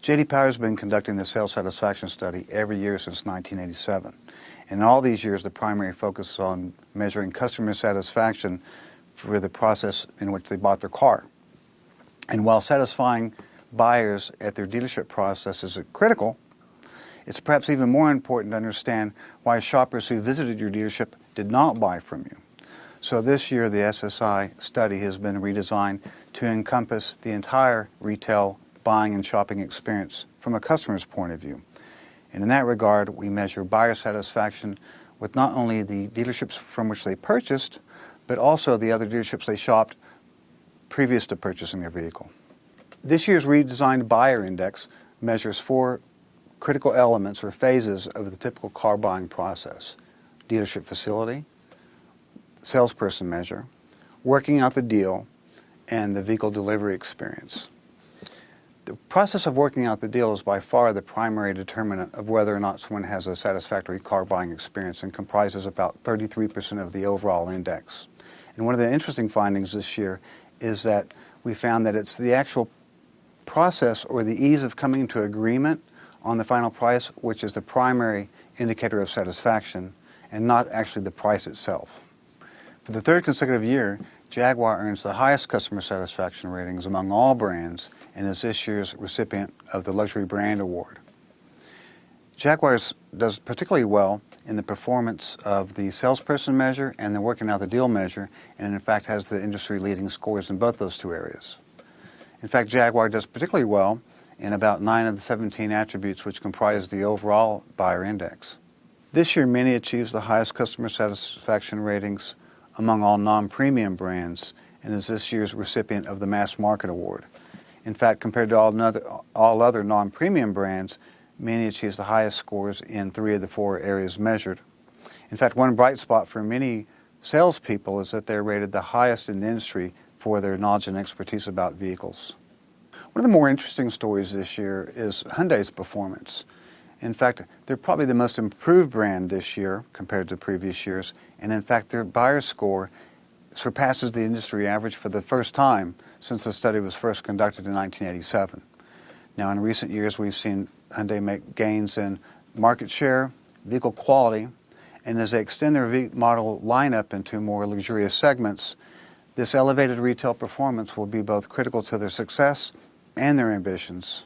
J.D. Power has been conducting the sales satisfaction study every year since 1987. And in all these years, the primary focus is on measuring customer satisfaction for the process in which they bought their car. And while satisfying buyers at their dealership process is critical, it's perhaps even more important to understand why shoppers who visited your dealership did not buy from you. So this year, the SSI study has been redesigned to encompass the entire retail buying and shopping experience from a customer's point of view. And in that regard, we measure buyer satisfaction with not only the dealerships from which they purchased, but also the other dealerships they shopped previous to purchasing their vehicle. This year's redesigned buyer index measures 4 critical elements or phases of the typical car buying process: dealership facility, salesperson measure, working out the deal, and the vehicle delivery experience. The process of working out the deal is by far the primary determinant of whether or not someone has a satisfactory car buying experience and comprises about 33% of the overall index. And one of the interesting findings this year is that we found that it's the actual process or the ease of coming to agreement on the final price which is the primary indicator of satisfaction and not actually the price itself. For the third consecutive year, Jaguar earns the highest customer satisfaction ratings among all brands and is this year's recipient of the Luxury Brand Award. Jaguar does particularly well in the performance of the salesperson measure and the working out the deal measure, and in fact has the industry-leading scores in both those two areas. In fact, Jaguar does particularly well in about 9 of the 17 attributes which comprise the overall buyer index. This year, Mini achieves the highest customer satisfaction ratings among all non-premium brands and is this year's recipient of the Mass Market Award. In fact, compared to all other non-premium brands, Mini achieves the highest scores in 3 of the 4 areas measured. In fact, one bright spot for Mini salespeople is that they're rated the highest in the industry for their knowledge and expertise about vehicles. One of the more interesting stories this year is Hyundai's performance. In fact, they're probably the most improved brand this year compared to previous years, and in fact their buyer score surpasses the industry average for the first time since the study was first conducted in 1987. Now, in recent years, we've seen Hyundai make gains in market share, vehicle quality, and as they extend their model lineup into more luxurious segments, this elevated retail performance will be both critical to their success and their ambitions.